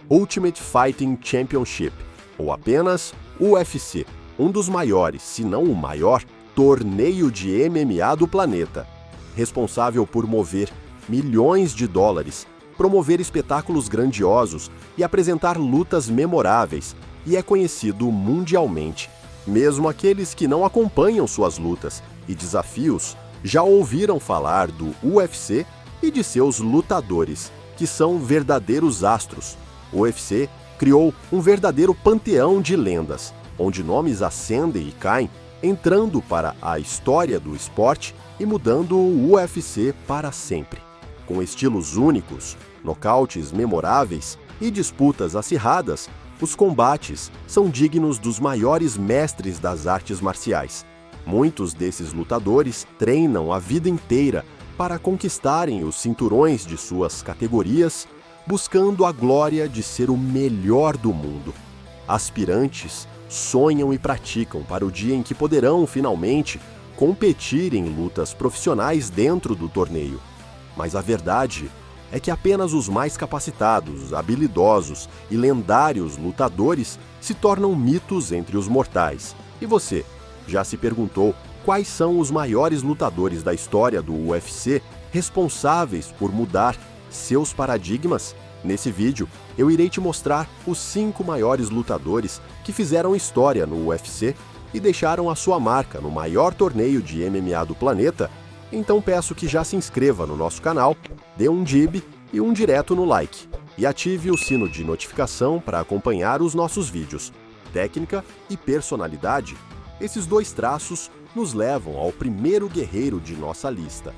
Ultimate Fighting Championship, ou apenas UFC, um dos maiores, se não o maior, torneio de MMA do planeta, responsável por mover milhões de dólares, promover espetáculos grandiosos e apresentar lutas memoráveis, e é conhecido mundialmente. Mesmo aqueles que não acompanham suas lutas e desafios já ouviram falar do UFC e de seus lutadores, que são verdadeiros astros. O UFC criou um verdadeiro panteão de lendas, onde nomes ascendem e caem, entrando para a história do esporte e mudando o UFC para sempre. Com estilos únicos, nocautes memoráveis e disputas acirradas, os combates são dignos dos maiores mestres das artes marciais. Muitos desses lutadores treinam a vida inteira para conquistarem os cinturões de suas categorias, buscando a glória de ser o melhor do mundo. Aspirantes sonham e praticam para o dia em que poderão, finalmente, competir em lutas profissionais dentro do torneio. Mas a verdade é que apenas os mais capacitados, habilidosos e lendários lutadores se tornam mitos entre os mortais. E você, já se perguntou quais são os maiores lutadores da história do UFC responsáveis por mudar seus paradigmas? Nesse vídeo, eu irei te mostrar os 5 maiores lutadores que fizeram história no UFC e deixaram a sua marca no maior torneio de MMA do planeta. Então peço que já se inscreva no nosso canal, dê um dib e um direto no like, e ative o sino de notificação para acompanhar os nossos vídeos. Técnica e personalidade, esses 2 traços nos levam ao primeiro guerreiro de nossa lista,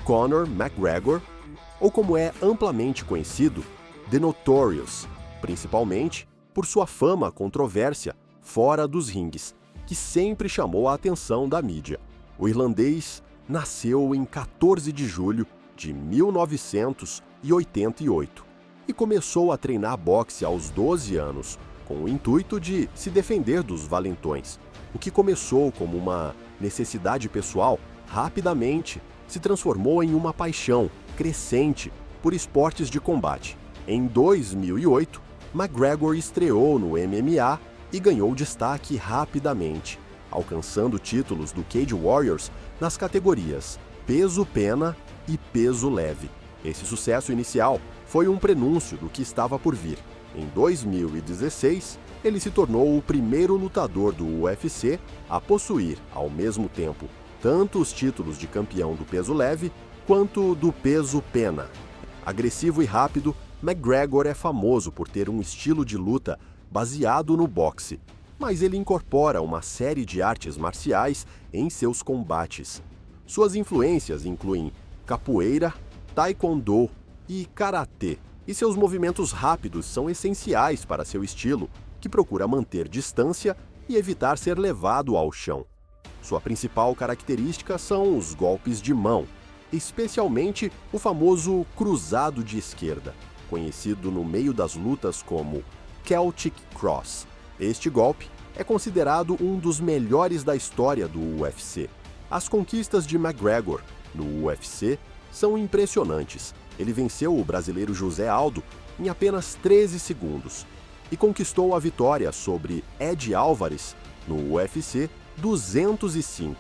Conor McGregor, ou como é amplamente conhecido, The Notorious, principalmente por sua fama controvérsia fora dos ringues, que sempre chamou a atenção da mídia. O irlandês nasceu em 14 de julho de 1988 e começou a treinar boxe aos 12 anos, com o intuito de se defender dos valentões. O que começou como uma necessidade pessoal, rapidamente se transformou em uma paixão crescente por esportes de combate. Em 2008, McGregor estreou no MMA e ganhou destaque rapidamente, alcançando títulos do Cage Warriors nas categorias peso-pena e peso leve. Esse sucesso inicial foi um prenúncio do que estava por vir. Em 2016, ele se tornou o primeiro lutador do UFC a possuir, ao mesmo tempo, tanto os títulos de campeão do peso leve quanto do peso pena. Agressivo e rápido, McGregor é famoso por ter um estilo de luta baseado no boxe, mas ele incorpora uma série de artes marciais em seus combates. Suas influências incluem capoeira, taekwondo e karatê, e seus movimentos rápidos são essenciais para seu estilo, que procura manter distância e evitar ser levado ao chão. Sua principal característica são os golpes de mão, especialmente o famoso cruzado de esquerda, conhecido no meio das lutas como Celtic Cross. Este golpe é considerado um dos melhores da história do UFC. As conquistas de McGregor no UFC são impressionantes. Ele venceu o brasileiro José Aldo em apenas 13 segundos e conquistou a vitória sobre Ed Álvares no UFC 205.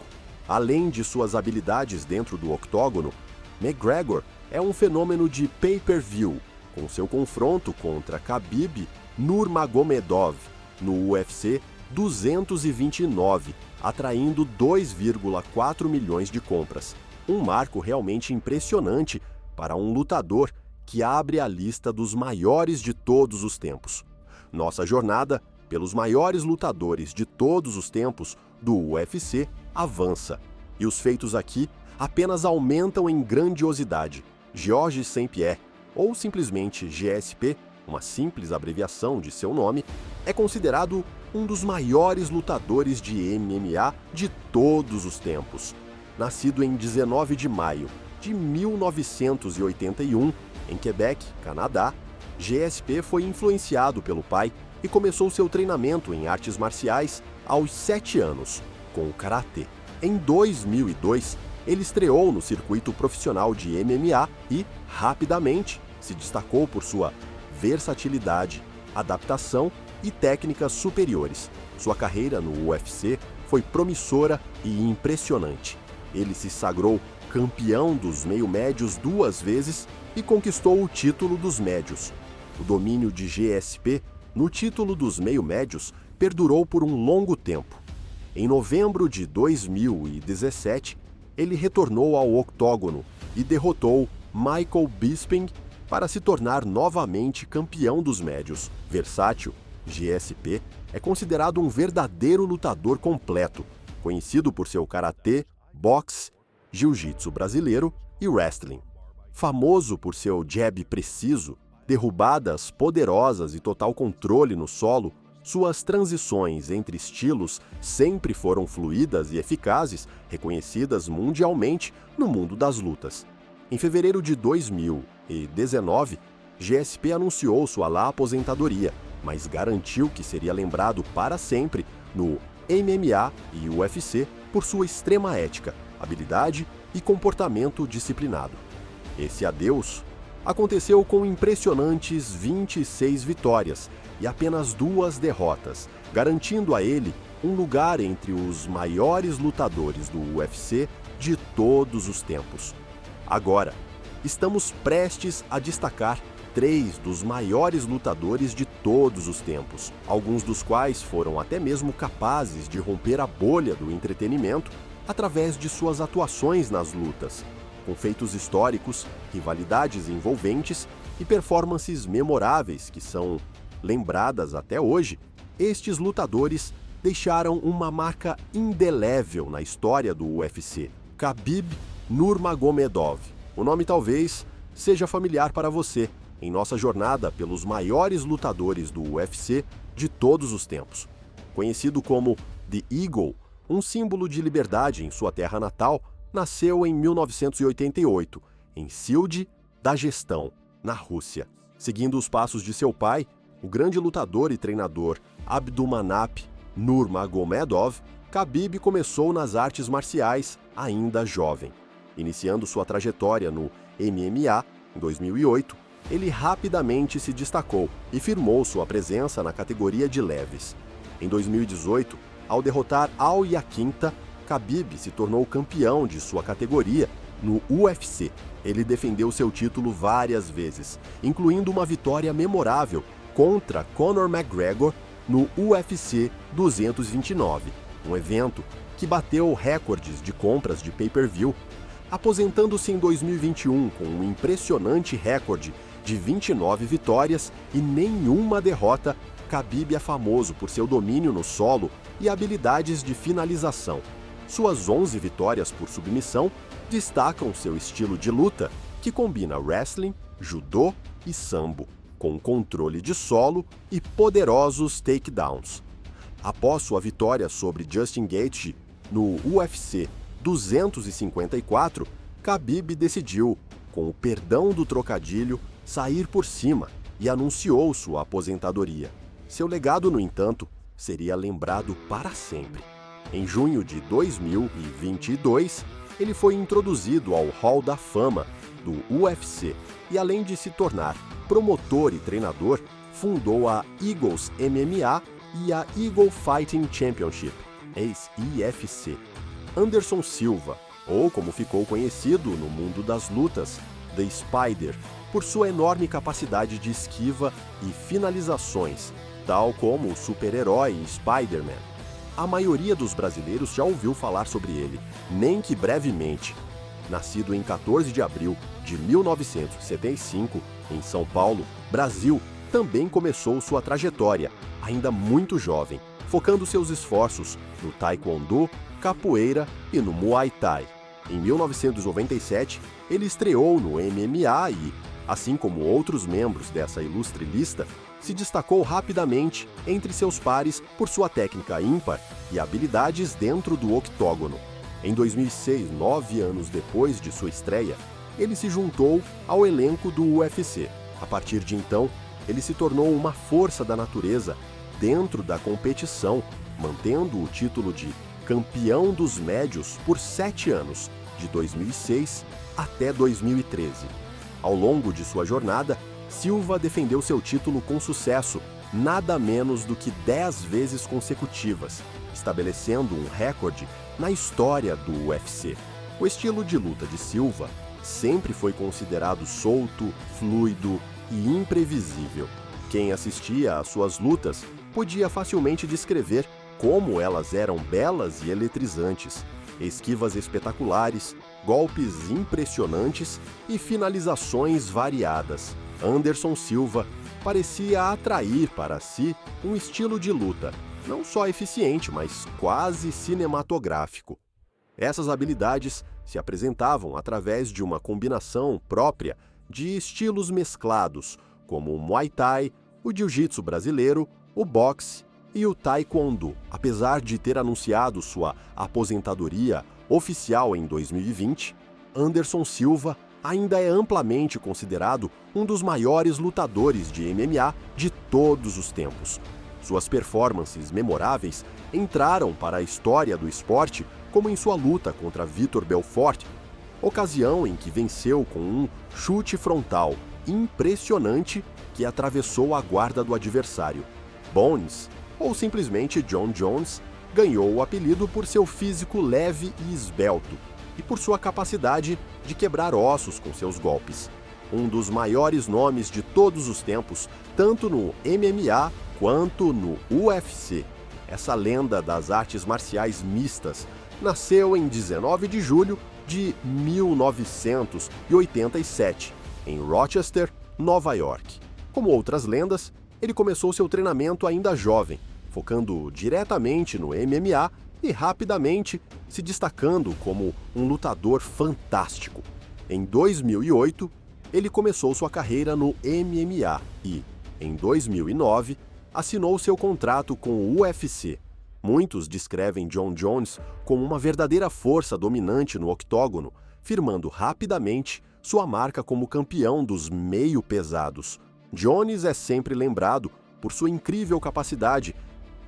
Além de suas habilidades dentro do octógono, McGregor é um fenômeno de pay-per-view, com seu confronto contra Khabib Nurmagomedov no UFC 229, atraindo 2,4 milhões de compras. Um marco realmente impressionante para um lutador que abre a lista dos maiores de todos os tempos. Nossa jornada pelos maiores lutadores de todos os tempos do UFC avança, e os feitos aqui apenas aumentam em grandiosidade. Georges St-Pierre, ou simplesmente GSP, uma simples abreviação de seu nome, é considerado um dos maiores lutadores de MMA de todos os tempos. Nascido em 19 de maio de 1981, em Quebec, Canadá, GSP foi influenciado pelo pai e começou seu treinamento em artes marciais aos 7 anos, com o karatê. Em 2002, ele estreou no circuito profissional de MMA e, rapidamente, se destacou por sua versatilidade, adaptação e técnicas superiores. Sua carreira no UFC foi promissora e impressionante. Ele se sagrou campeão dos meio-médios 2 vezes e conquistou o título dos médios. O domínio de GSP no título dos meio-médios perdurou por um longo tempo. Em novembro de 2017, ele retornou ao octógono e derrotou Michael Bisping para se tornar novamente campeão dos médios. Versátil, GSP é considerado um verdadeiro lutador completo, conhecido por seu karatê, boxe, jiu-jitsu brasileiro e wrestling. Famoso por seu jab preciso, derrubadas poderosas e total controle no solo, suas transições entre estilos sempre foram fluidas e eficazes, reconhecidas mundialmente no mundo das lutas. Em fevereiro de 2019, GSP anunciou sua aposentadoria, mas garantiu que seria lembrado para sempre no MMA e UFC por sua extrema ética, habilidade e comportamento disciplinado. Esse adeus aconteceu com impressionantes 26 vitórias e apenas 2 derrotas, garantindo a ele um lugar entre os maiores lutadores do UFC de todos os tempos. Agora, estamos prestes a destacar 3 dos maiores lutadores de todos os tempos, alguns dos quais foram até mesmo capazes de romper a bolha do entretenimento através de suas atuações nas lutas, com feitos históricos, rivalidades envolventes e performances memoráveis que são lembradas até hoje. Estes lutadores deixaram uma marca indelével na história do UFC. Khabib Nurmagomedov. O nome talvez seja familiar para você em nossa jornada pelos maiores lutadores do UFC de todos os tempos. Conhecido como The Eagle, um símbolo de liberdade em sua terra natal, nasceu em 1988, em Sild, Daguestão, na Rússia. Seguindo os passos de seu pai, o grande lutador e treinador Abdulmanap Nurmagomedov, Khabib começou nas artes marciais ainda jovem. Iniciando sua trajetória no MMA em 2008, ele rapidamente se destacou e firmou sua presença na categoria de leves. Em 2018, ao derrotar Al Iaquinta, Khabib se tornou campeão de sua categoria no UFC. Ele defendeu seu título várias vezes, incluindo uma vitória memorável contra Conor McGregor no UFC 229, um evento que bateu recordes de compras de pay-per-view. Aposentando-se em 2021 com um impressionante recorde de 29 vitórias e nenhuma derrota, Khabib é famoso por seu domínio no solo e habilidades de finalização. Suas 11 vitórias por submissão destacam seu estilo de luta, que combina wrestling, judô e sambo, com controle de solo e poderosos takedowns. Após sua vitória sobre Justin Gaethje no UFC 254, Khabib decidiu, com o perdão do trocadilho, sair por cima e anunciou sua aposentadoria. Seu legado, no entanto, seria lembrado para sempre. Em junho de 2022, ele foi introduzido ao Hall da Fama do UFC e, além de se tornar promotor e treinador, fundou a Eagles MMA e a Eagle Fighting Championship, ex-IFC. Anderson Silva, ou como ficou conhecido no mundo das lutas, The Spider, por sua enorme capacidade de esquiva e finalizações, tal como o super-herói Spider-Man. A maioria dos brasileiros já ouviu falar sobre ele, nem que brevemente. Nascido em 14 de abril de 1975, em São Paulo, Brasil, também começou sua trajetória, ainda muito jovem, focando seus esforços no taekwondo, capoeira e no muay thai. Em 1997, ele estreou no MMA e, assim como outros membros dessa ilustre lista, se destacou rapidamente entre seus pares por sua técnica ímpar e habilidades dentro do octógono. Em 2006, 9 anos depois de sua estreia, ele se juntou ao elenco do UFC. A partir de então, ele se tornou uma força da natureza dentro da competição, mantendo o título de campeão dos médios por 7 anos, de 2006 até 2013. Ao longo de sua jornada, Silva defendeu seu título com sucesso, nada menos do que 10 vezes consecutivas, estabelecendo um recorde na história do UFC. O estilo de luta de Silva sempre foi considerado solto, fluido e imprevisível. Quem assistia às suas lutas podia facilmente descrever como elas eram belas e eletrizantes, esquivas espetaculares, golpes impressionantes e finalizações variadas. Anderson Silva parecia atrair para si um estilo de luta, não só eficiente, mas quase cinematográfico. Essas habilidades se apresentavam através de uma combinação própria de estilos mesclados, como o Muay Thai, o Jiu-Jitsu brasileiro, o boxe e o Taekwondo. Apesar de ter anunciado sua aposentadoria oficial em 2020, Anderson Silva ainda é amplamente considerado um dos maiores lutadores de MMA de todos os tempos. Suas performances memoráveis entraram para a história do esporte, como em sua luta contra Vitor Belfort, ocasião em que venceu com um chute frontal impressionante que atravessou a guarda do adversário. Bones, ou simplesmente Jon Jones, ganhou o apelido por seu físico leve e esbelto e por sua capacidade de quebrar ossos com seus golpes. Um dos maiores nomes de todos os tempos, tanto no MMA quanto no UFC. Essa lenda das artes marciais mistas nasceu em 19 de julho de 1987, em Rochester, Nova York. Como outras lendas, ele começou seu treinamento ainda jovem, focando diretamente no MMA e rapidamente se destacando como um lutador fantástico. Em 2008, ele começou sua carreira no MMA e, em 2009, assinou seu contrato com o UFC. Muitos descrevem Jon Jones como uma verdadeira força dominante no octógono, firmando rapidamente sua marca como campeão dos meio-pesados. Jones é sempre lembrado por sua incrível capacidade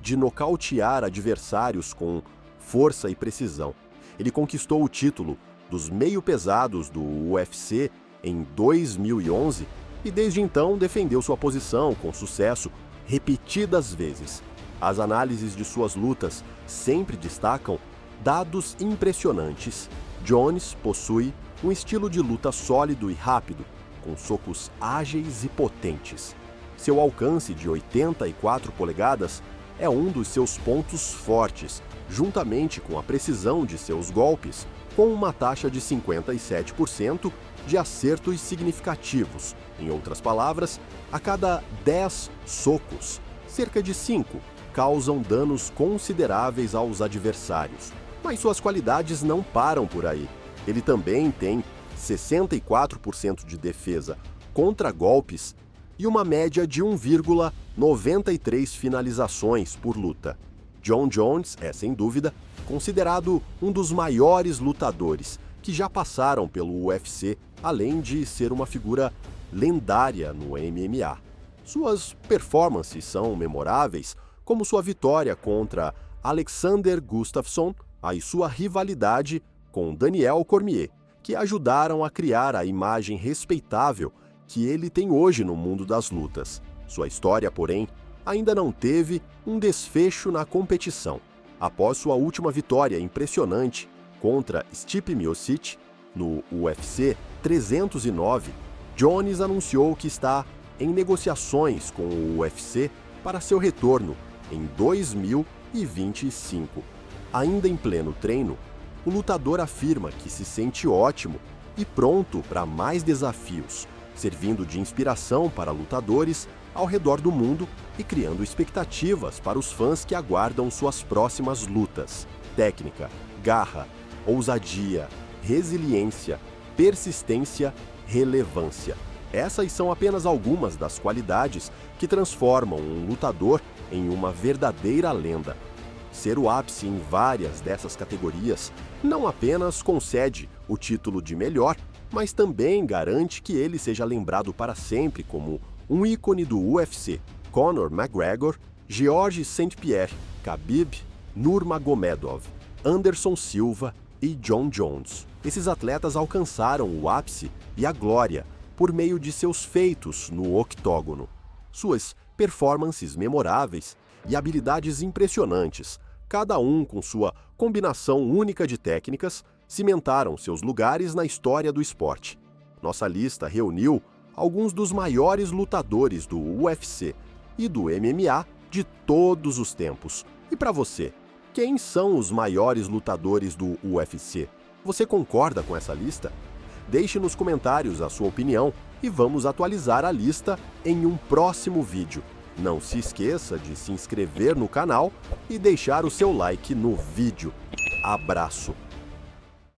de nocautear adversários com força e precisão. Ele conquistou o título dos meio-pesados do UFC em 2011 e desde então defendeu sua posição com sucesso repetidas vezes. As análises de suas lutas sempre destacam dados impressionantes. Jones possui um estilo de luta sólido e rápido, com socos ágeis e potentes. Seu alcance de 84 polegadas é um dos seus pontos fortes, juntamente com a precisão de seus golpes, com uma taxa de 57% de acertos significativos. Em outras palavras, a cada 10 socos, cerca de 5 causam danos consideráveis aos adversários. Mas suas qualidades não param por aí. Ele também tem 64% de defesa contra golpes e uma média de 1,93 finalizações por luta. Jon Jones é, sem dúvida, considerado um dos maiores lutadores que já passaram pelo UFC, além de ser uma figura lendária no MMA. Suas performances são memoráveis, como sua vitória contra Alexander Gustafsson e sua rivalidade com Daniel Cormier, que ajudaram a criar a imagem respeitável que ele tem hoje no mundo das lutas. Sua história, porém, ainda não teve um desfecho na competição. Após sua última vitória impressionante contra Stipe Miocic no UFC 309, Jones anunciou que está em negociações com o UFC para seu retorno em 2025. Ainda em pleno treino, o lutador afirma que se sente ótimo e pronto para mais desafios, servindo de inspiração para lutadores ao redor do mundo e criando expectativas para os fãs que aguardam suas próximas lutas. Técnica, garra, ousadia, resiliência, persistência, relevância. Essas são apenas algumas das qualidades que transformam um lutador em uma verdadeira lenda. Ser o ápice em várias dessas categorias não apenas concede o título de melhor, mas também garante que ele seja lembrado para sempre como um ícone do UFC. Conor McGregor, Georges St-Pierre, Khabib Nurmagomedov, Anderson Silva e Jon Jones. Esses atletas alcançaram o ápice e a glória por meio de seus feitos no octógono. Suas performances memoráveis e habilidades impressionantes, cada um com sua combinação única de técnicas, cimentaram seus lugares na história do esporte. Nossa lista reuniu alguns dos maiores lutadores do UFC e do MMA de todos os tempos. E para você, quem são os maiores lutadores do UFC? Você concorda com essa lista? Deixe nos comentários a sua opinião e vamos atualizar a lista em um próximo vídeo. Não se esqueça de se inscrever no canal e deixar o seu like no vídeo. Abraço!